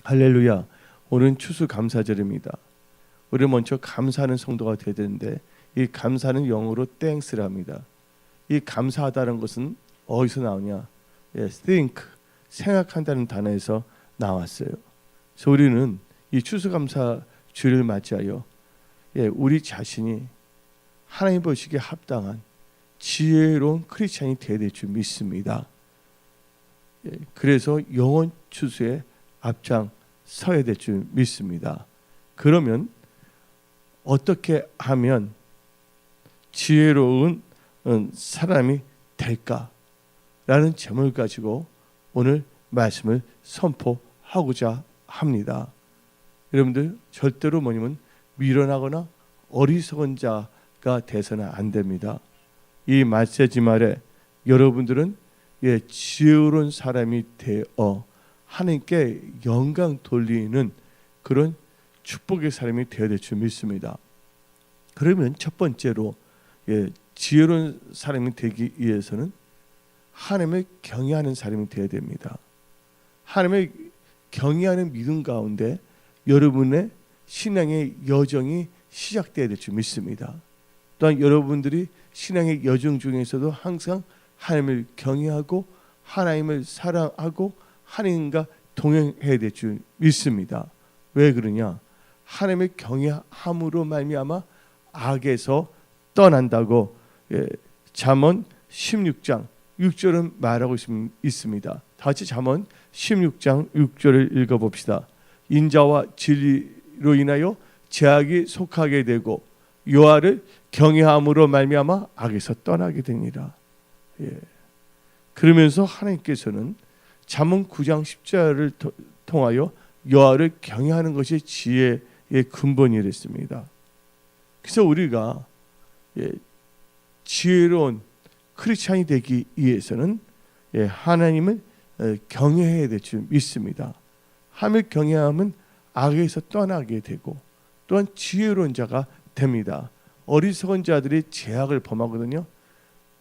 할렐루야. 오늘은 추수감사절입니다. 우리 먼저 감사하는 성도가 되어야 되는데 이 감사는 영어로 thanks랍니다. 이 감사하다는 것은 어디서 나오냐? think, 생각한다는 단어에서 나왔어요. 그래서 우리는 이 추수감사 주를 맞이하여 우리 자신이 하나님 보시기에 합당한 지혜로운 크리스찬이 되어야 될 줄 믿습니다. 그래서 영원 추수에 앞장 서야 될 줄 믿습니다. 그러면 어떻게 하면 지혜로운 사람이 될까라는 제목을 가지고 오늘 말씀을 선포하고자 합니다. 여러분들 절대로 뭐냐면 미련하거나 어리석은 자가 돼서는 안 됩니다. 이 메시지 말에 여러분들은 지혜로운 사람이 되어 하나님께 영광 돌리는 그런 축복의 사람이 되어야 될 줄 믿습니다. 그러면 첫 번째로 지혜로운 사람이 되기 위해서는 하나님을 경외하는 사람이 되어야 됩니다. 하나님을 경외하는 믿음 가운데 여러분의 신앙의 여정이 시작되어야 될 줄 믿습니다. 또한 여러분들이 신앙의 여정 중에서도 항상 하나님을 경외하고 하나님을 사랑하고 하나님과 동행해야 될 줄 믿습니다. 왜 그러냐? 하나님을 경외함으로 말미암아 악에서 떠난다고 잠언 16장 6절은 말하고 있습니다. 다 같이 잠언 16장 6절을 읽어봅시다. 인자와 진리로 인하여 죄악이 속하게 되고 여호와를 경외함으로 말미암아 악에서 떠나게 되니라. 그러면서 하나님께서는 잠언 9장 10절을 통하여 여호와를 경외하는 것이 지혜의 근본이랬습니다. 그래서 우리가 지혜로운 크리스찬이 되기 위해서는 하나님을 경외해야 될 줄 믿습니다. 하나님을 경외하면 악에서 떠나게 되고 또한 지혜로운 자가 됩니다. 어리석은 자들이 죄악을 범하거든요.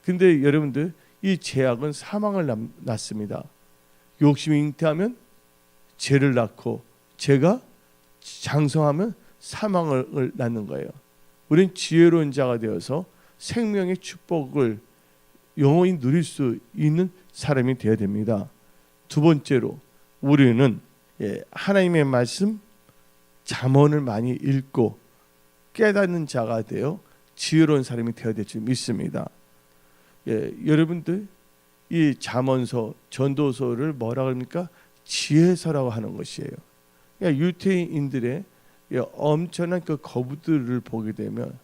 근데 여러분들 이 죄악은 사망을 낳습니다. 욕심이 잉태하면 죄를 낳고 죄가 장성하면 사망을 낳는 거예요. 우리는 지혜로운 자가 되어서 생명의 축복을 영원히 누릴 수 있는 사람이 되어야 됩니다. 두 번째로 우리는 하나님의 말씀 잠언을 많이 읽고 깨닫는 자가 되어 지혜로운 사람이 되어야 될 줄 믿습니다. 여러분들 이 잠언서, 전도서를 뭐라고 합니까? 지혜서라고 하는 것이에요. 유대인들의 엄청난 그 거부들을 보게 되면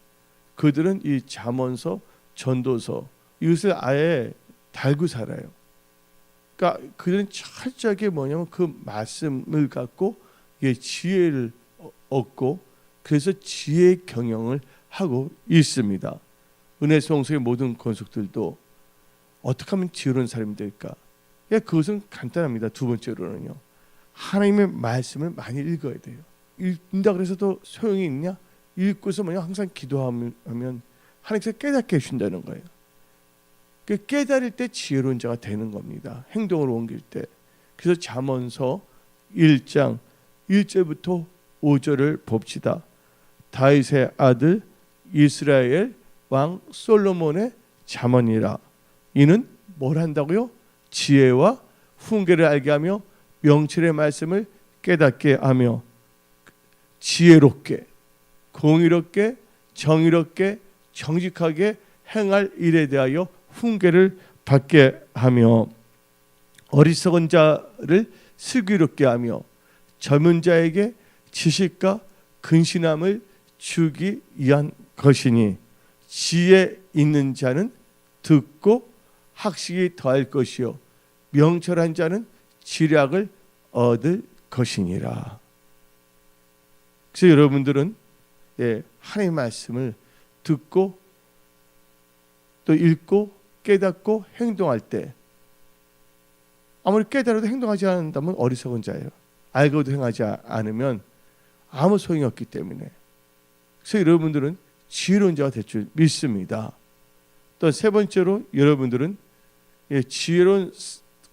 그들은 이 잠언서, 전도서 이것을 아예 달고 살아요. 그러니까 그들은 철저하게 뭐냐면 그 말씀을 갖고 지혜를 얻고 그래서 지혜의 경영을 하고 있습니다. 은혜 성소의 모든 권속들도 어떻게 하면 지혜로운 사람이 될까? 그것은 간단합니다. 두 번째로는요, 하나님의 말씀을 많이 읽어야 돼요. 읽는다 그래서도 소용이 있냐? 읽고서 뭐냐 항상 기도하면 하나님께서 깨닫게 해준다는 거예요. 깨달을 때 지혜로운 자가 되는 겁니다. 행동으로 옮길 때. 그래서 잠언서 1장 1절부터 5절을 봅시다. 다윗의 아들 이스라엘 왕 솔로몬의 잠언이라. 이는 뭘 한다고요? 지혜와 훈계를 알게 하며 명철의 말씀을 깨닫게 하며 지혜롭게 공의롭게 정의롭게 정직하게 행할 일에 대하여 훈계를 받게 하며 어리석은 자를 슬기롭게 하며 젊은 자에게 지식과 근신함을 주기 위한 것이니 지혜 있는 자는 듣고 학식이 더할 것이요 명철한 자는 지략을 얻을 것이니라. 그래서 여러분들은 하나님의 말씀을 듣고 또 읽고 깨닫고 행동할 때 아무리 깨달아도 행동하지 않는다면 어리석은 자예요. 알고도 행하지 않으면 아무 소용이 없기 때문에. 그래서 여러분들은 지혜로운 자가 될 줄 믿습니다. 또 세 번째로 여러분들은 지혜로운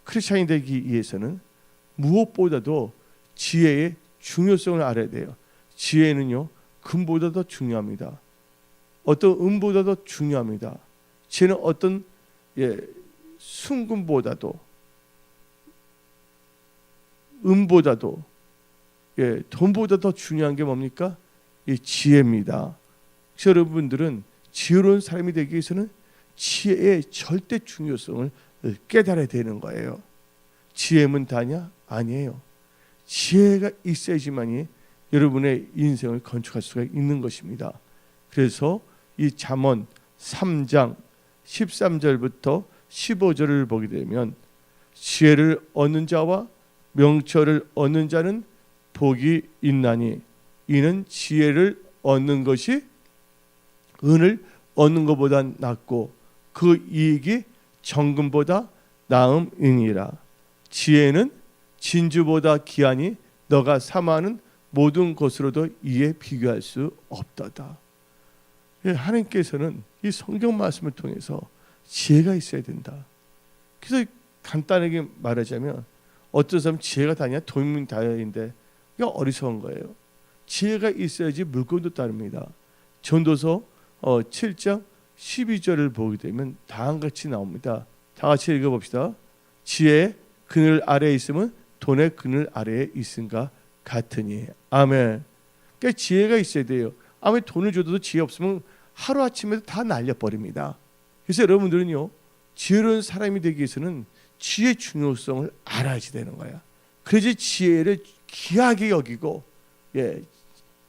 크리스찬이 되기 위해서는 무엇보다도 지혜의 중요성을 알아야 돼요. 지혜는요, 금보다 더 중요합니다. 어떤 은보다 더 중요합니다. 지혜는 어떤 순금보다도, 은보다도, 돈보다 더 중요한 게 뭡니까? 이 지혜입니다. 그래서 여러분들은 지혜로운 사람이 되기 위해서는 지혜의 절대 중요성을 깨달아야 되는 거예요. 지혜면 다냐? 아니에요. 지혜가 있어야지만이 여러분의 인생을 건축할 수가 있는 것입니다. 그래서 이 잠언 3장 13절부터 15절을 보게 되면 지혜를 얻는 자와 명철을 얻는 자는 복이 있나니 이는 지혜를 얻는 것이 은을 얻는 것보다 낫고 그 이익이 정금보다 나음이니라. 지혜는 진주보다 귀하니 너가 사모하는 모든 것으로도 이에 비교할 수 없도다. 하나님께서는 이 성경 말씀을 통해서 지혜가 있어야 된다. 그래서 간단하게 말하자면 어떤 사람은 지혜가 다냐? 돈이 다인데 이게 어리석은 거예요. 지혜가 있어야지 물건도 따릅니다. 전도서 7장 12절을 보게 되면 다음같이 나옵니다. 다 같이 읽어봅시다. 지혜의 그늘 아래에 있으면 돈의 그늘 아래에 있음과 같으니. 아멘. 그러니까 지혜가 있어야 돼요. 아무리 돈을 줘도 지혜 없으면 하루아침에 다 날려버립니다. 그래서 여러분들은요, 지혜로운 사람이 되기 위해서는 지혜의 중요성을 알아야지 되는 거야. 그래야지 지혜를 귀하게 여기고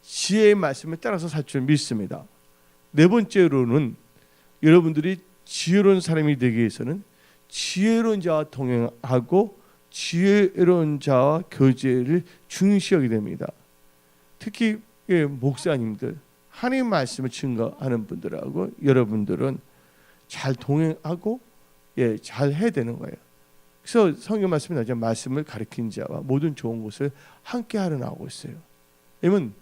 지혜의 말씀을 따라서 살 줄 믿습니다. 네 번째로는 여러분들이 지혜로운 사람이 되기 위해서는 지혜로운 자와 동행하고 지혜로운 자와 교제를 중시하게 됩니다. 특히 목사님들, 하나님의 말씀을 증거하는 분들하고 여러분들은 잘 동행하고 잘 해야 되는 거예요. 그래서 성경 말씀이 나오죠. 말씀을 가르친 자와 모든 좋은 것을 함께 하려 나오고 있어요. 왜냐면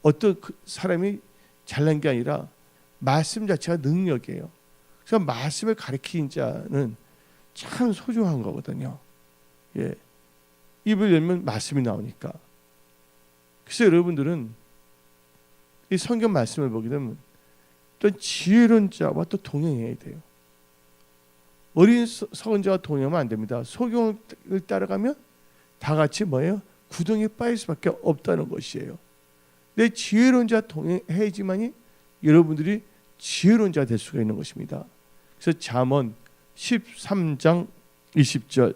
어떤 사람이 잘난 게 아니라 말씀 자체가 능력이에요. 그래서 말씀을 가르친 자는 참 소중한 거거든요. 입을 열면 말씀이 나오니까. 그래서 여러분들은 이 성경 말씀을 보게 되면 또 지혜로운 자와 또 동행해야 돼요. 어린 서원자와 동행하면 안 됩니다. 소경을 따라가면 다 같이 뭐예요? 구덩이에 빠질 수밖에 없다는 것이에요. 내 지혜로운 자와 동행해야지만이 여러분들이 지혜로운 자가 될 수가 있는 것입니다. 그래서 잠언 13장 20절을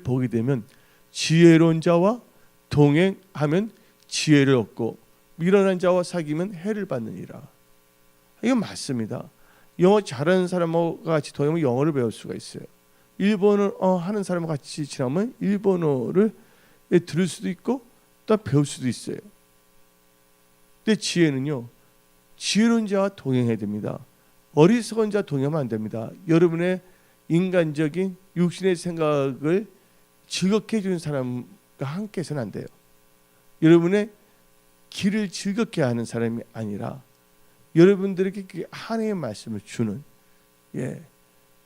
보게 되면 지혜로운 자와 동행하면 지혜를 얻고 미련한 자와 사귀면 해를 받느니라. 이건 맞습니다. 영어 잘하는 사람과 같이 동행하면 영어를 배울 수가 있어요. 일본어 하는 사람과 같이 지나면 일본어를 들을 수도 있고 또 배울 수도 있어요. 근데 지혜는요, 지혜로운 자와 동행해야 됩니다. 어리석은 자와 동행하면 안 됩니다. 여러분의 인간적인 육신의 생각을 즐겁게 해주는 사람과 함께 해서는 안 돼요. 여러분의 길을 즐겁게 하는 사람이 아니라 여러분들에게 하나님의 말씀을 주는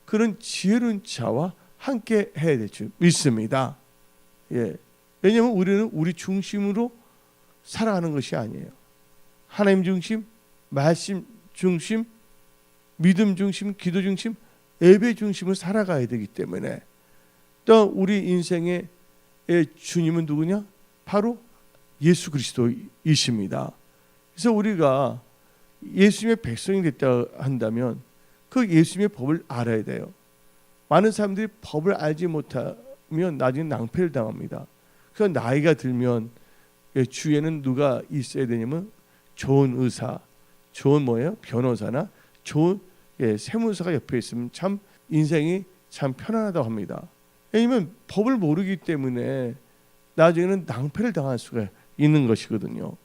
그런 지혜로운 자와 함께 해야 될 줄 믿습니다. 왜냐하면 우리는 우리 중심으로 살아가는 것이 아니에요. 하나님 중심, 말씀 중심, 믿음 중심, 기도 중심, 예배 중심을 살아가야 되기 때문에 또 우리 인생의 주님은 누구냐? 바로 예수 그리스도이십니다. 그래서 우리가 예수님의 백성이 됐다 한다면 그 예수님의 법을 알아야 돼요. 많은 사람들이 법을 알지 못하면 나중에 낭패를 당합니다. 그래서 나이가 들면 주위에는 누가 있어야 되냐면 좋은 의사, 좋은 뭐예요? 변호사나 좋은 세무사가 옆에 있으면 참 인생이 참 편안하다고 합니다. 왜냐하면 법을 모르기 때문에 나중에는 낭패를 당할 수가 있는 것이거든요.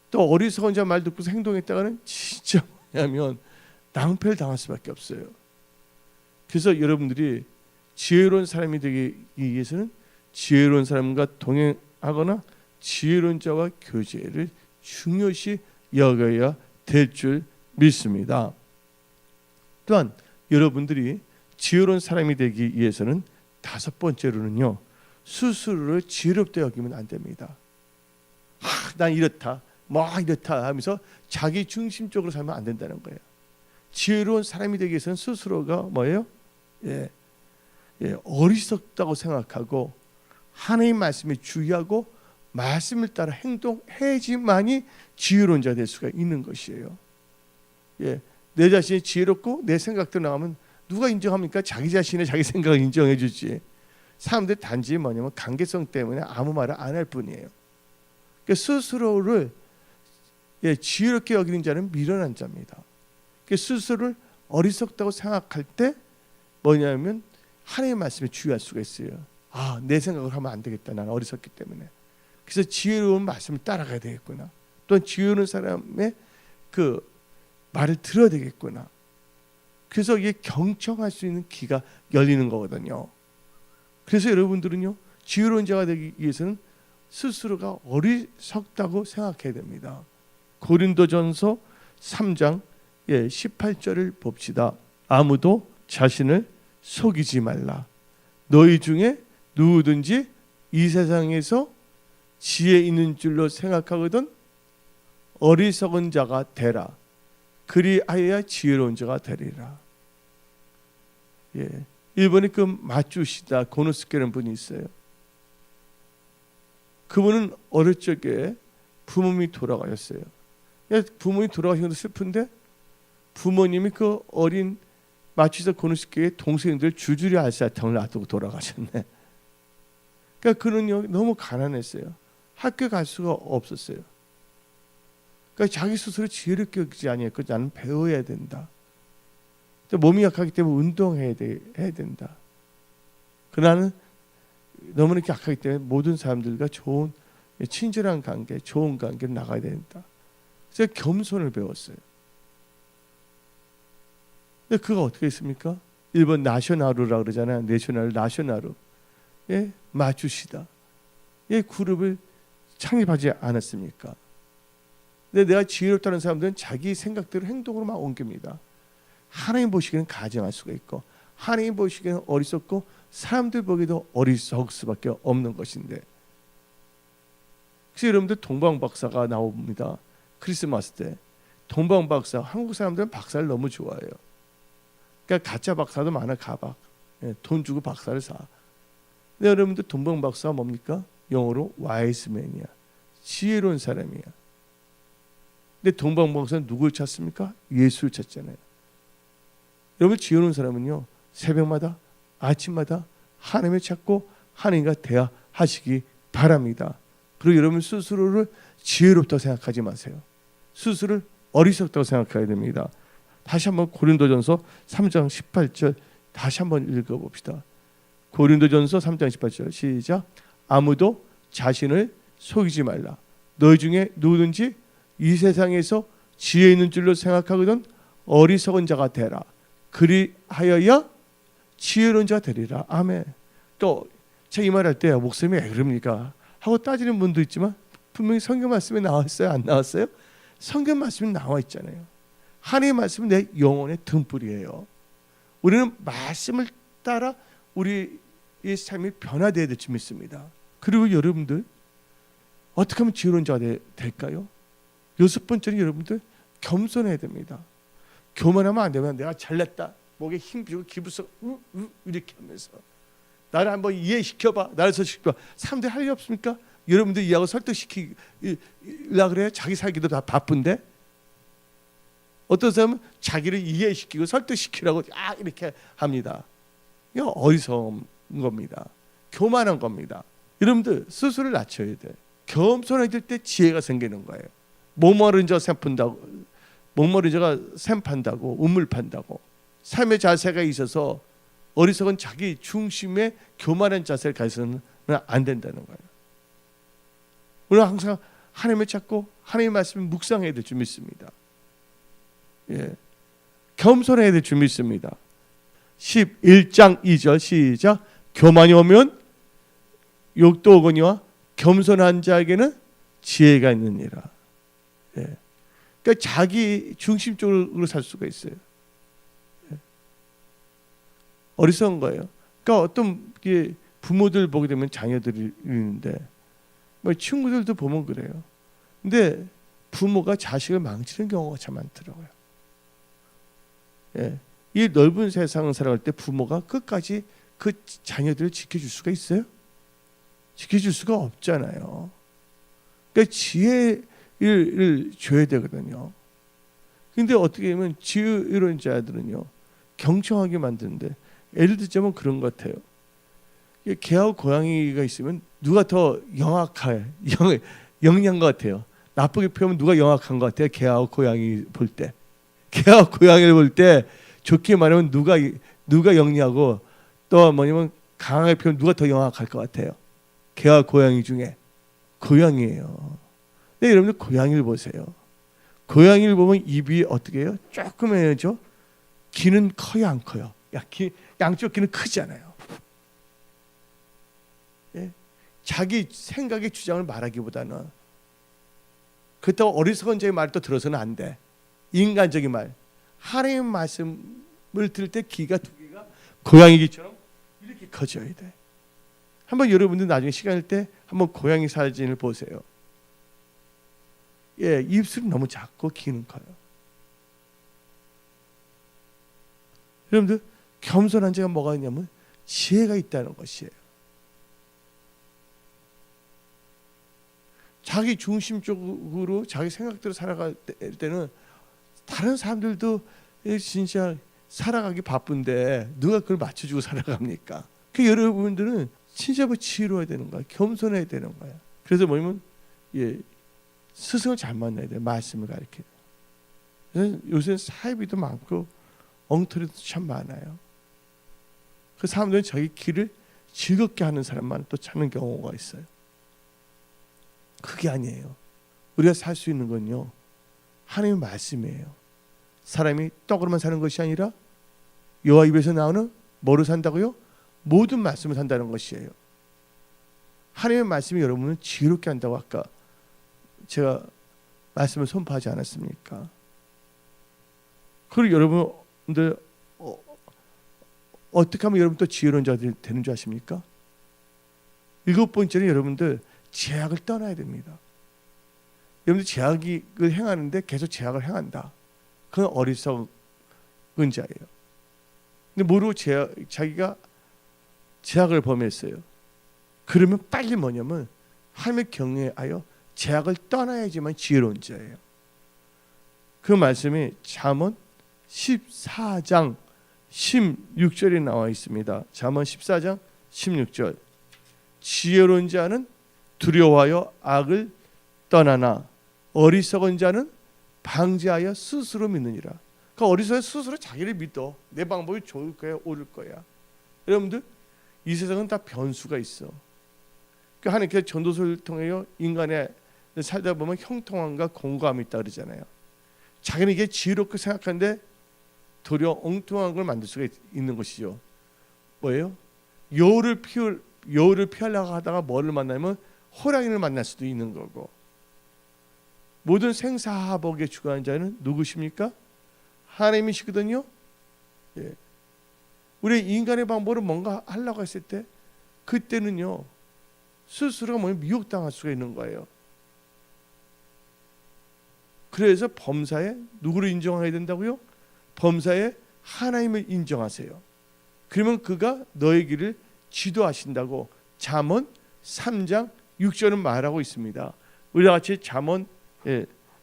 또 어리석은 자 말 듣고서 행동했다가는 진짜 뭐냐면 낭패를 당할 수밖에 없어요. 그래서 여러분들이 지혜로운 사람이 되기 위해서는 지혜로운 사람과 동행하거나 지혜로운 자와 교제를 중요시 여겨야 될 줄 믿습니다. 또한 여러분들이 지혜로운 사람이 되기 위해서는 다섯 번째로는요, 스스로를 지혜롭게 여기면 안 됩니다. 난 이렇다, 이렇다 하면서 자기 중심적으로 살면 안 된다는 거예요. 지혜로운 사람이 되기 위해서는 스스로가 뭐예요? 어리석다고 생각하고 하나님 말씀에 주의하고 말씀을 따라 행동해야지만이 지혜로운 자가 될 수가 있는 것이에요. 내 자신이 지혜롭고 내 생각대로 나가면 누가 인정합니까? 자기 자신의 자기 생각을 인정해 주지. 사람들 단지 뭐냐면 관계성 때문에 아무 말을 안 할 뿐이에요. 그러니까 스스로를 지혜롭게 여기는 자는 미련한 자입니다. 그러니까 스스로를 어리석다고 생각할 때 뭐냐면 하나님의 말씀에 주의할 수가 있어요. 내 생각을 하면 안 되겠다. 나는 어리석기 때문에. 그래서 지혜로운 말씀을 따라가야 되겠구나. 또는 지혜로운 사람의 그 말을 들어야 되겠구나. 그래서 이게 경청할 수 있는 귀가 열리는 거거든요. 그래서 여러분들은요, 지혜로운 자가 되기 위해서는 스스로가 어리석다고 생각해야 됩니다. 고린도전서 3장 18절을 봅시다. 아무도 자신을 속이지 말라. 너희 중에 누구든지 이 세상에서 지혜 있는 줄로 생각하거든 어리석은 자가 되라. 그리하여야 지혜로운 자가 되리라. 일본에 그 마츠시다 고노스케라는 분이 있어요. 그분은 어릴 적에 부모님이 돌아가셨어요. 부모님이 돌아가신 것도 슬픈데 부모님이 그 어린 마츠시다 고노스케의 동생들 줄줄이 알사탕을 놔두고 돌아가셨네. 그러니까 그는요 너무 가난했어요. 학교 갈 수가 없었어요. 그러니까 자기 스스로 지혜롭게 여기지 아니했고 나는 배워야 된다. 몸이 약하기 때문에 운동해야 된다. 그러나는 너무나 약하기 때문에 모든 사람들과 좋은 친절한 관계, 좋은 관계로 나가야 된다. 그래서 겸손을 배웠어요. 근데 그가 어떻게 했습니까? 일본 나셔나루라고 그러잖아요. 나셔나루. 마츠시다. 그룹을 창립하지 않았습니까? 근데 내가 지혜롭다는 사람들은 자기 생각대로 행동으로만 옮깁니다. 하나님 보시기에는 가증할 수가 있고 하나님 보시기에는 어리석고 사람들 보기에도 어리석을 수밖에 없는 것인데, 그래서 여러분들 동방박사가 나옵니다. 크리스마스 때 동방박사, 한국 사람들은 박사를 너무 좋아해요. 그러니까 가짜 박사도 많아. 가박. 돈 주고 박사를 사. 근데 여러분들 동방박사가 뭡니까? 영어로 와이스맨이야. 지혜로운 사람이야. 근데 동방박사는 누굴 찾습니까? 예수를 찾잖아요. 여러분 지혜로운 사람은요 새벽마다 아침마다 하나님을 찾고 하나님과 대화하시기 바랍니다. 그리고 여러분 스스로를 지혜롭다고 생각하지 마세요. 스스로를 어리석다고 생각해야 됩니다. 다시 한번 고린도전서 3장 18절 다시 한번 읽어봅시다. 고린도전서 3장 18절 시작. 아무도 자신을 속이지 말라. 너희 중에 누구든지 이 세상에서 지혜 있는 줄로 생각하거든 어리석은 자가 되라. 그리하여야 지혜로운 자가 되리라. 아멘. 또 제가 이 말할 때 목사님이 왜 그럽니까? 하고 따지는 분도 있지만 분명히 성경 말씀에 나왔어요? 안 나왔어요? 성경 말씀에 나와 있잖아요. 하나님의 말씀은 내 영혼의 등불이에요. 우리는 말씀을 따라 우리의 삶이 변화되어야 될 줄 믿습니다. 그리고 여러분들 어떻게 하면 지혜로운 자가 될까요? 6번째는 여러분들 겸손해야 됩니다. 교만하면 안 되면 내가 잘났다. 목에 힘 주고 기부서 이렇게 하면서 나를 한번 이해시켜봐. 나를 설득시켜봐. 사람들이 할 일 없습니까? 여러분들 이해하고 설득시키려 그래요? 자기 살기도 다 바쁜데 어떤 사람은 자기를 이해시키고 설득시키라고 이렇게 합니다. 이거 어리석은 겁니다. 교만한 겁니다. 여러분들 스스로를 낮춰야 돼. 겸손해질 때 지혜가 생기는 거예요. 목마른 자 샘판다고, 목마른 자가 샘 판다고, 우물 판다고. 삶의 자세가 있어서 어리석은 자기 중심의 교만한 자세를 가져서는 안 된다는 거예요. 우리는 항상 하나님을 찾고 하나님의 말씀을 묵상해야 될 줄 믿습니다. 겸손해야 될 줄 믿습니다. 11장 2절 시작. 교만이 오면 욕도 오거니와 겸손한 자에게는 지혜가 있느니라. 그러니까 자기 중심적으로 살 수가 있어요. 어리석은 거예요. 그러니까 어떤 부모들 보게 되면 자녀들이 있는데 뭐 친구들도 보면 그래요. 근데 부모가 자식을 망치는 경우가 참 많더라고요. 예. 이 넓은 세상을 살아갈 때 부모가 끝까지 그 자녀들을 지켜줄 수가 있어요? 지켜줄 수가 없잖아요. 그러니까 지혜를 줘야 되거든요. 근데 어떻게 보면 지혜로운 자들은요, 경청하게 만드는데, 예를 들자면 그런 것 같아요. 개하고 고양이가 있으면 누가 더 영리한 것 같아요. 나쁘게 표현하면 누가 영악한 것 같아요. 개하고 고양이 볼 때. 개하고 고양이를 볼 때 좋게 말하면 누가 영리하고, 또 뭐냐면 강하게 표현하면 누가 더 영악할 것 같아요. 개와 고양이 중에 고양이에요. 네, 여러분들 고양이를 보세요. 고양이를 보면 입이 어떻게 해요? 조그매죠. 귀는 커요, 안 커요? 양쪽 귀는 크잖아요. 예? 자기 생각의 주장을 말하기보다는, 그렇다고 어리석은 자의 말을 또 들어서는 안 돼. 인간적인 말. 하나님의 말씀을 들을 때 귀가 두 개가 고양이 귀처럼 이렇게 커져야 돼. 한번 여러분들 나중에 시간일 때 한번 고양이 사진을 보세요. 예, 입술이 너무 작고 귀는 커요. 여러분들 겸손한 자가 뭐가 있냐면 지혜가 있다는 것이에요. 자기 중심적으로 자기 생각대로 살아갈 때는 다른 사람들도 진짜 살아가기 바쁜데 누가 그걸 맞춰주고 살아갑니까? 그 여러분들은 진짜 지혜로워야 되는 거야. 겸손해야 되는 거야. 그래서 뭐냐면 스승을 잘 만나야 돼. 말씀을 가르쳐. 요새 사이비도 많고 엉터리도 참 많아요. 그 사람들은 자기 길을 즐겁게 하는 사람만 또 찾는 경우가 있어요. 그게 아니에요. 우리가 살 수 있는 건요, 하나님의 말씀이에요. 사람이 떡으로만 사는 것이 아니라 여호와 입에서 나오는 뭐로 산다고요? 모든 말씀을 산다는 것이에요. 하나님의 말씀이 여러분을 지혜롭게 한다고 아까 제가 말씀을 선포하지 않았습니까? 그리고 여러분들 어떻게 하면 여러분 또 지혜로운 자들이 되는 줄 아십니까? 7번째는 여러분들 제약을 떠나야 됩니다. 여러분들 제약을 행하는데 계속 제약을 행한다. 그건 어리석은 자예요. 근데 모르고 자기가 제약을 범했어요. 그러면 빨리 뭐냐면 하나님의 경외하여 제약을 떠나야지만 지혜로운 자예요. 그 말씀이 잠언 14장 16절에 나와 있습니다. 잠언 14장 16절. 지혜로운 자는 두려워하여 악을 떠나나 어리석은 자는 방지하여 스스로 믿느니라. 그러니까 어리석은 스스로 자기를 믿어. 내 방법이 좋을 거야, 옳을 거야. 여러분들 이 세상은 다 변수가 있어. 그러니까 하나님께서 전도서를 통해요, 인간의 살다 보면 형통함과 공감이 있다 그러잖아요. 자기는 이게 지혜롭게 생각하는데 도리어 엉뚱한 걸 만들 수가 있는 것이죠. 뭐예요? 여우를 피하려고 하다가 뭐를 만나면 호랑이를 만날 수도 있는 거고. 모든 생사화복에 주관하는 자는 누구십니까? 하나님이시거든요. 예. 우리 인간의 방법으로 뭔가 하려고 했을 때 그때는요, 스스로가 미혹당할 수가 있는 거예요. 그래서 범사에 누구를 인정해야 된다고요? 범사에 하나님을 인정하세요. 그러면 그가 너의 길을 지도하신다고 잠언 3장 6절은 말하고 있습니다. 우리와 같이 잠언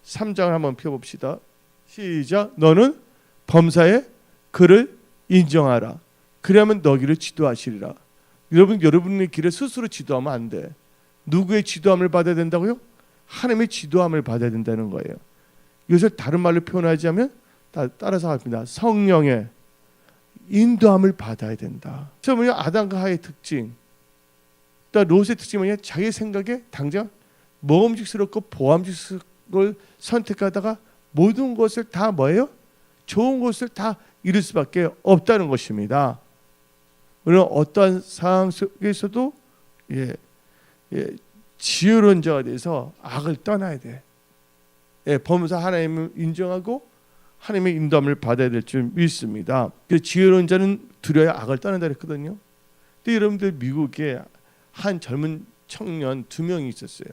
3장을 한번 펴봅시다. 시작. 너는 범사에 그를 인정하라. 그래야만 너 길을 지도하시리라. 여러분의 길을 스스로 지도하면 안 돼. 누구의 지도함을 받아야 된다고요? 하나님의 지도함을 받아야 된다는 거예요. 이것을 다른 말로 표현하자면 따라서 합니다. 성령의 인도함을 받아야 된다. 저 뭐냐, 아담과 하의 특징. 또 롯의 특징이 뭐냐, 자기 생각에 당장 먹음직스럽고 보암직스러운 걸 선택하다가 모든 것을 다 뭐예요? 좋은 것을 다 잃을 수밖에 없다는 것입니다. 우리는 어떠한 상황 속에서도 지혜로운 자가 돼서 악을 떠나야 돼. 범사 하나님을 인정하고 하나님의 인도함을 받아야 될 줄 믿습니다. 지혜로운 자는 두려워야 악을 떠난다 그랬거든요. 근데 여러분들 미국에 한 젊은 청년 2명이 있었어요.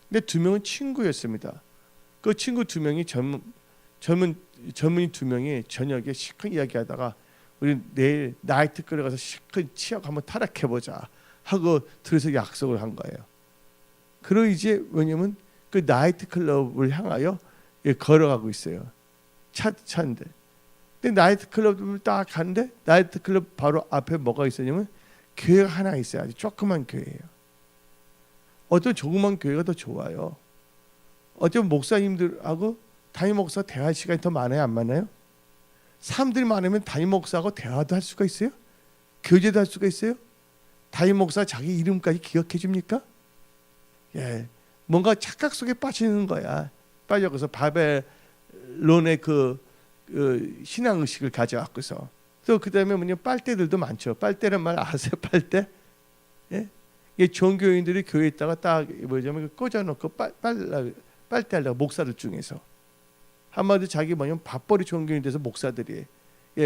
근데 2명은 친구였습니다. 그 친구 2명이 젊은이 2명이 저녁에 시큰 이야기하다가 우리 내일 나이트 클럽 가서 시큰 치약 한번 타락해보자 하고 둘이서 약속을 한 거예요. 그리고 이제 왜냐면 그 나이트 클럽을 향하여 걸어가고 있어요. 차인데. 근데 나이트 클럽을 딱 가는데 나이트 클럽 바로 앞에 뭐가 있었냐면 교회가 하나 있어요. 아주 조그만 교회예요. 어떤 조그만 교회가 더 좋아요. 어떤 목사님들하고 담임 목사 대화 시간이 더 많아요, 안 많아요? 사람들이 많으면 담임 목사하고 대화도 할 수가 있어요? 교제도 할 수가 있어요? 담임 목사 자기 이름까지 기억해 줍니까? 예, 뭔가 착각 속에 빠지는 거야. 빠져서 바벨론의 그 신앙 의식을 가져왔고서 또 그다음에 뭐냐 빨대들도 많죠. 빨대란 말 아세요? 빨대? 예? 이 종교인들이 교회에 있다가 딱 뭐냐면 꽂아놓고 빨대 하려고 목사들 중에서 한마디로 자기 뭐냐면 밥벌이 종교인 돼서 목사들이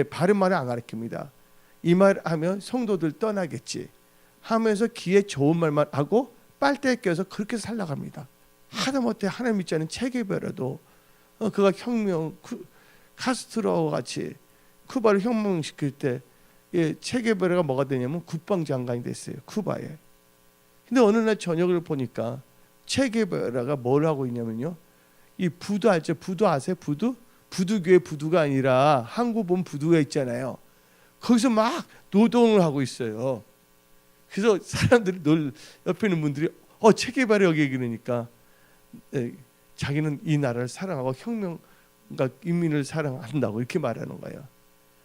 바른 말을 안 가르칩니다. 이 말 하면 성도들 떠나겠지 하면서 귀에 좋은 말만 하고 빨대에 껴서 그렇게 살아갑니다. 하다못해 하나님 믿지 않은 체게베라도 그가 혁명 카스트로와 같이 쿠바를 혁명시킬 때 체게베라가 뭐가 되냐면 국방장관이 됐어요. 쿠바에. 근데 어느 날 저녁을 보니까 체게베라가 뭘 하고 있냐면요. 이 부두 알죠? 부두 아세요? 부두? 부두교회 부두가 아니라 한국 보면 부두가 있잖아요. 거기서 막 노동을 하고 있어요. 그래서 사람들이 옆에 있는 분들이 체게베라 여기 그러니까 자기는 이 나라를 사랑하고 혁명과 인민을 사랑한다고 이렇게 말하는 거예요.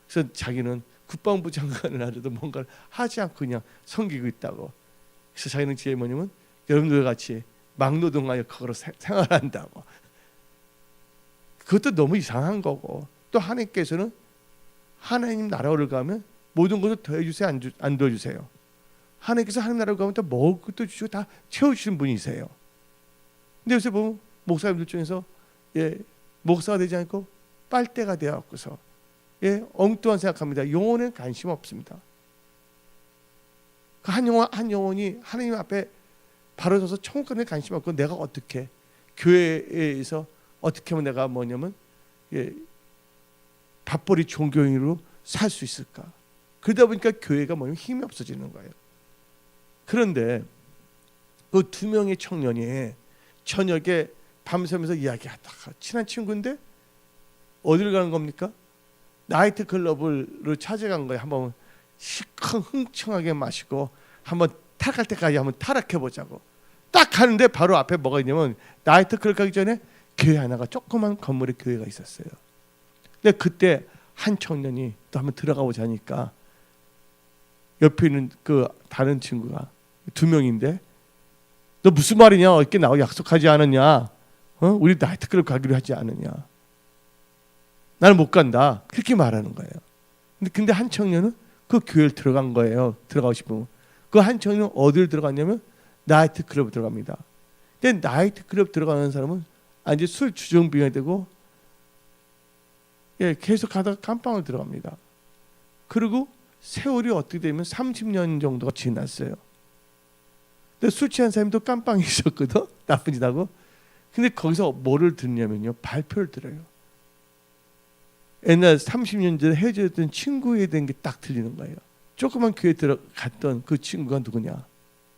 그래서 자기는 국방부 장관을 하려도 뭔가를 하지 않고 그냥 섬기고 있다고. 그래서 자기는 제일 뭐냐면 여러분들 같이 막노동하여 그거로 생활한다고. 그것도 너무 이상한 거고 또 하나님께서는 하나님 나라를 가면 모든 것을 더해주세요 안 더해주세요? 하나님께서 하나님 나라를 가면 또 먹을 것도 주시고 다 채워주시는 분이세요. 근데 요새 보면 목사님들 중에서 목사가 되지 않고 빨대가 되어갖고서 엉뚱한 생각합니다. 영혼에 관심 없습니다. 그 한 영혼이 하나님 앞에 바로 서서 천국에 관심 없고 내가 어떻게 교회에서 어떻게 하면 내가 뭐냐면 밥벌이 종교인으로 살 수 있을까? 그러다 보니까 교회가 뭐냐면 힘이 없어지는 거예요. 그런데 그 2명의 청년이 저녁에 밤새면서 이야기하다가 친한 친구인데 어디를 가는 겁니까? 나이트 클럽을 찾아간 거예요. 한번 시큰 흥청하게 마시고 한번 타락할 때까지 한번 타락해 보자고. 딱 가는데 바로 앞에 뭐가 있냐면 나이트 클럽 가기 전에 교회 하나가 조그만 건물에 교회가 있었어요. 근데 그때 한 청년이 또 한번 들어가 보자니까 옆에 있는 그 다른 친구가 2명인데 너 무슨 말이냐? 이렇게 나하고 약속하지 않았냐? 우리 나이트 클럽 가기로 하지 않았냐? 나는 못 간다. 그렇게 말하는 거예요. 근데 한 청년은 그 교회를 들어간 거예요. 들어가고 싶으면. 그 한 청년은 어디를 들어갔냐면 나이트 클럽에 들어갑니다. 근데 나이트 클럽 들어가는 사람은 이제 술 주정뱅이가 되고 계속 가다가 깜빵을 들어갑니다. 그리고 세월이 어떻게 되면 30년 정도가 지났어요. 근데 술 취한 사람이 또 깜빵이 있었거든. 나쁜 짓 하고. 근데 거기서 뭐를 듣냐면요. 발표를 들어요. 옛날 30년 전에 헤어졌던 친구에 대한 게 딱 들리는 거예요. 조그만 교회 들어갔던 그 친구가 누구냐?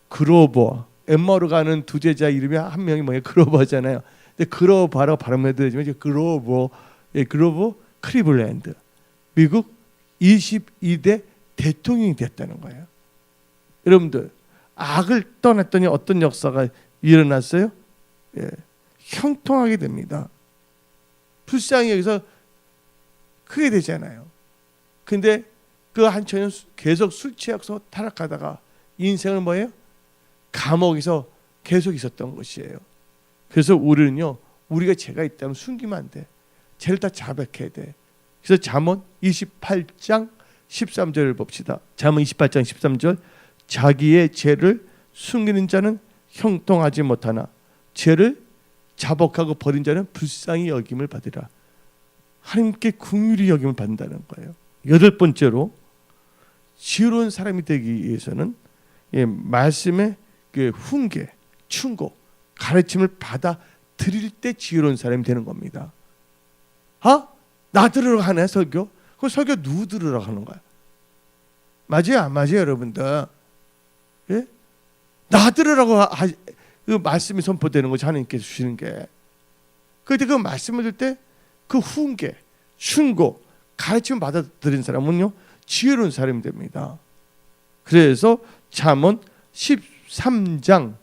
그로버. 엠마로 가는 두 제자 이름이 한 명이 뭐예요? 그로버잖아요. 근데 그로버라고 발음해도 되지만 그로버 클리블랜드. 미국 22대 대통령이 됐다는 거예요. 여러분들 악을 떠났더니 어떤 역사가 일어났어요? 형통하게 됩니다. 불쌍히 여기서 크게 되잖아요. 근데 그 한 청년 계속 술 취해서 타락하다가 인생을 뭐예요? 감옥에서 계속 있었던 것이에요. 그래서 우리는요, 우리가 죄가 있다면 숨기면 안 돼. 죄를 다 자백해야 돼. 그래서 잠언 28장 13절을 봅시다. 잠언 28장 13절. 자기의 죄를 숨기는 자는 형통하지 못하나 죄를 자복하고 버린 자는 불쌍히 여김을 받으라. 하나님께 긍휼히 여김을 받는다는 거예요. 8번째로 지혜로운 사람이 되기 위해서는 말씀의 그 훈계, 충고, 가르침을 받아 들일 때 지혜로운 사람이 되는 겁니다. 나 들으러 가네 설교? 그 설교 누구 들으러 가는 거야? 맞아요, 안 맞아요, 여러분들? 예? 나 들으라고 그 말씀이 선포되는 거죠, 하나님께서 주시는 게. 그때 그 말씀을 들 때 그 훈계, 충고, 가르침을 받아들인 사람은요 지혜로운 사람이 됩니다. 그래서 잠언 13장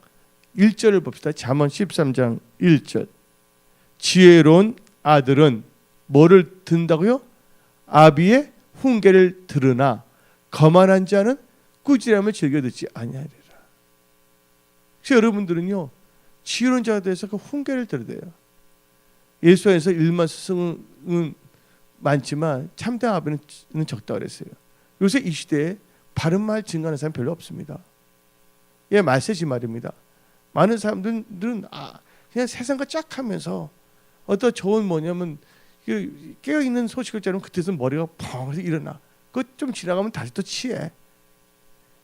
1절을 봅시다. 잠언 13장 1절. 지혜로운 아들은 뭐를 듣는다고요? 아비의 훈계를 들으나 거만한 자는 꾸지람을 즐겨 듣지 아니하리라. 그래서 여러분들은요 지혜로운 자가 돼서 그 훈계를 들어야 돼요. 예수에서 일만 스승은 많지만 참된 아비는 적다 그랬어요. 요새 이 시대에 바른 말 증거하는 사람 별로 없습니다. 말세지 말입니다. 많은 사람들은 그냥 세상과 쫙 하면서 어떤 좋은 뭐냐면 깨어있는 소식을 자르면 그때서 머리가 펑 일어나. 그거 좀 지나가면 다시 또 취해.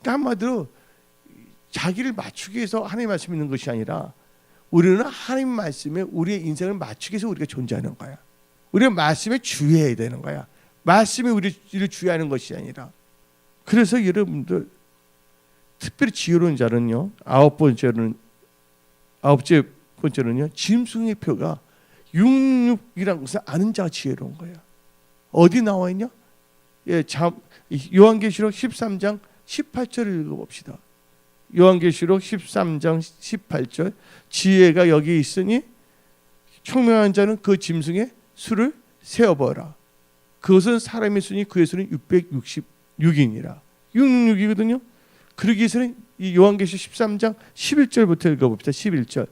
그러니까 한마디로 자기를 맞추기 위해서 하나님 말씀 있는 것이 아니라 우리는 하나님 말씀에 우리의 인생을 맞추기 위해서 우리가 존재하는 거야. 우리가 말씀에 주의해야 되는 거야. 말씀이 우리를 주의하는 것이 아니라. 그래서 여러분들 특별히 지혜로운 자는요 아홉째 번째는요 짐승의 표가 66이라는 것을 아는 자가 지혜로운 거야. 어디 나와 있냐? 요한계시록 13장 18절을 읽어봅시다. 요한계시록 13장 18절. 지혜가 여기 있으니 총명한 자는 그 짐승의 수를 세어보라. 그것은 사람의 수니 그의 수는 666이니라. 666이거든요. 그러기 위해서는 이 요한계시록 13장 11절부터 읽어봅시다. 11절.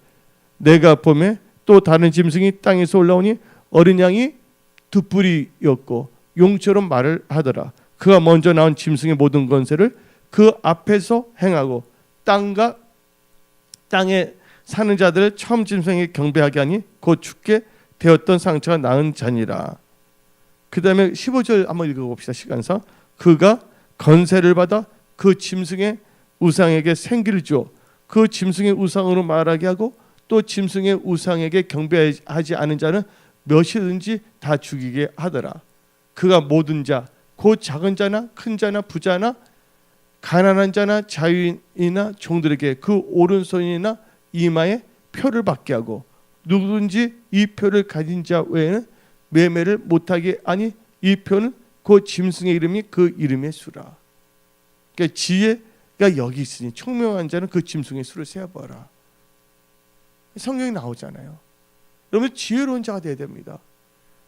내가 보매 또 다른 짐승이 땅에서 올라오니 어린 양이 두 뿔이었고 용처럼 말을 하더라. 그가 먼저 나온 짐승의 모든 권세를 그 앞에서 행하고 땅과 땅에 사는 자들을 처음 짐승에게 경배하게 하니 곧 죽게 되었던 상처가 나은 자니라. 그 다음에 15절 한번 읽어봅시다. 시간상. 그가 권세를 받아 그 짐승의 우상에게 생기를 주어 그 짐승의 우상으로 말하게 하고 또 짐승의 우상에게 경배하지 않은 자는 몇이든지 다 죽이게 하더라. 그가 모든 자, 곧 작은 자나 큰 자나 부자나 가난한 자나 자유인이나 종들에게 그 오른손이나 이마에 표를 받게 하고 누구든지 이 표를 가진 자 외에는 매매를 못하게 하니 이 표는 그 짐승의 이름이 그 이름의 수라. 그러니까 지혜가 여기 있으니 총명한 자는 그 짐승의 수를 세어봐라. 성경이 나오잖아요. 여러분 지혜로운 자가 돼야 됩니다.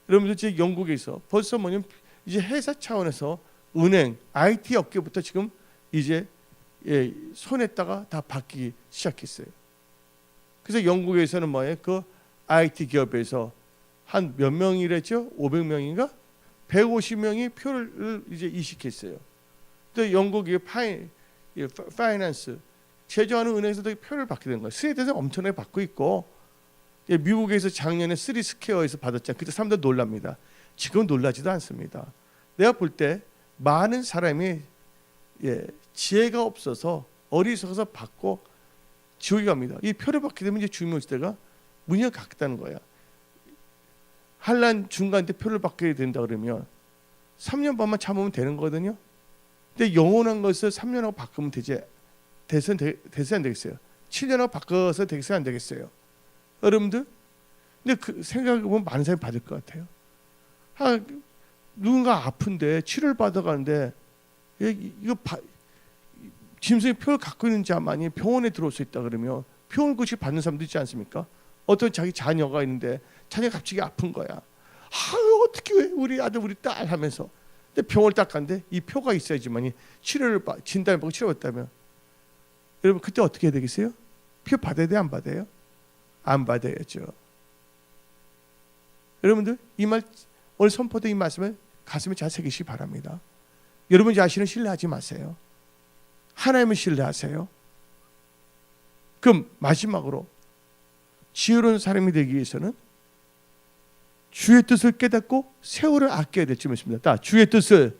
여러분들 지금 영국에서 벌써 뭐냐면 이제 회사 차원에서 은행, IT 업계부터 지금 이제 손에다가 다 바뀌기 시작했어요. 그래서 영국에서는 뭐예요? 그 IT 기업에서 한 몇 명이랬죠? 500명인가? 150명이 표를 이제 이식했어요. 또 영국의 파이낸스 제조하는 은행에서도 표를 받게 된 거예요. 스웨덴에서 엄청나게 받고 있고 미국에서 작년에 3스퀘어에서 받았잖아요. 그때 사람들 놀랍니다. 지금 놀라지도 않습니다. 내가 볼 때 많은 사람이 지혜가 없어서 어리석어서 받고 지옥에 갑니다. 이 표를 받게 되면 이제 주님의 시대가 문이 닫다는 거야. 한란 중간 때 표를 받게 된다 그러면 3년 반만 참으면 되는 거거든요. 근데 영원한 것을 3년하고 바꾸면 되겠어요 안 되겠어요? 7년하고 바꿔서 되겠어요 안 되겠어요? 여러분들? 근데 그 생각해보면 많은 사람이 받을 것 같아요. 누군가 아픈데 치료를 받아가는데 이거 짐승의 표를 갖고 있는 자만이 병원에 들어올 수 있다 그러면 병원 고식 받는 사람도 있지 않습니까? 어떤 자기 자녀가 있는데 자녀가 갑자기 아픈 거야. 어떻게 왜 우리 아들 우리 딸 하면서 근데 병원을 딱 갔는데 이 표가 있어야지만이 치료를 진단을 받고 치료받다면 여러분 그때 어떻게 해야 되겠어요? 표 받아야 돼 안 받아요? 안 받아야죠. 여러분들 이 말 오늘 선포된 이 말씀을 가슴에 잘 새기시기 바랍니다. 여러분 자신을 신뢰하지 마세요. 하나님을 신뢰하세요. 그럼 마지막으로 지혜로운 사람이 되기 위해서는 주의 뜻을 깨닫고 세월을 아껴야 될 점이 있습니다. 주의 뜻을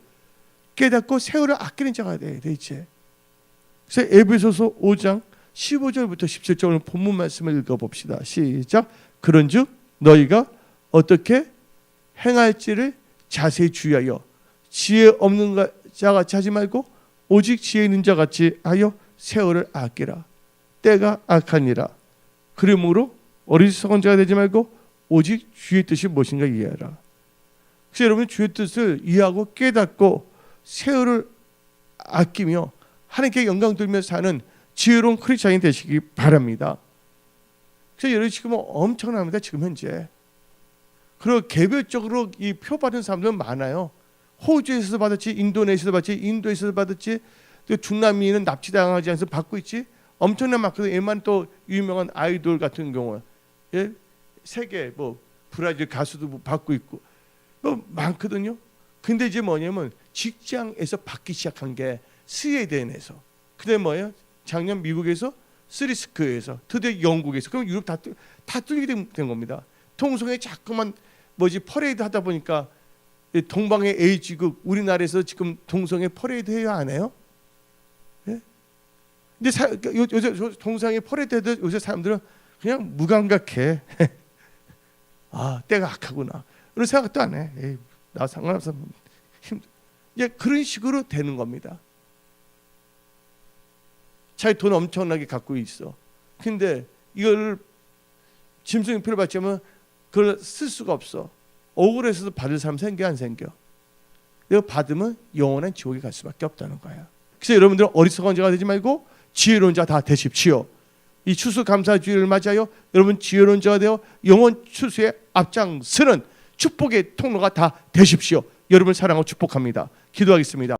깨닫고 세월을 아끼는 자가 돼야 돼 이제. 그래서 에베소서 5장 15절부터 17절 본문 말씀을 읽어봅시다. 시작. 그런즉 너희가 어떻게 행할지를 자세히 주의하여 지혜 없는 자같이 하지 말고 오직 지혜 있는 자같이 하여 세월을 아끼라. 때가 악하니라. 그러므로 어리석은 자가 되지 말고 오직 주의 뜻이 무엇인가 이해하라. 그래서 여러분 주의 뜻을 이해하고 깨닫고 세월을 아끼며 하나님께 영광 돌리면서 사는 지혜로운 크리스찬이 되시기 바랍니다. 그래서 여러분 지금 엄청납니다. 지금 현재. 그리고 개별적으로 이 표 받은 사람들은 많아요. 호주에서도 받았지, 인도네시아에서도 받았지, 인도에서도 받았지, 또 중남미는 납치당하지 않아서 받고 있지. 엄청난 많거든요. 얘만 또 유명한 아이돌 같은 경우, 예? 세계 뭐 브라질 가수도 뭐 받고 있고 뭐 많거든요. 근데 이제 뭐냐면 직장에서 받기 시작한 게 스웨덴에서, 그다음에 뭐예요? 작년 미국에서, 스리스크에서, 드디어 영국에서, 그럼 유럽 다 뚫리게 된 겁니다. 통성에 자꾸만 뭐지 퍼레이드 하다 보니까 동방의 A지국 우리나라에서 지금 동성애 퍼레이드 해요 안 해요? 예? 근데 요새 동성애 퍼레이드 해도 요새 사람들은 그냥 무감각해. 아 때가 악하구나 그런 생각도 안 해. 에이, 나 상관없어. 이제 그런 식으로 되는 겁니다. 자기 돈 엄청나게 갖고 있어. 근데 이걸 짐승표를 받자면 그걸 쓸 수가 없어. 억울해서도 받을 사람 생겨 안 생겨? 이거 받으면 영원한 지옥에 갈 수밖에 없다는 거야. 그래서 여러분들은 어리석은 자가 되지 말고 지혜로운 자 다 되십시오. 이 추수감사주의를 맞아요. 여러분 지혜로운 자가 되어 영원 추수의 앞장서는 축복의 통로가 다 되십시오. 여러분을 사랑하고 축복합니다. 기도하겠습니다.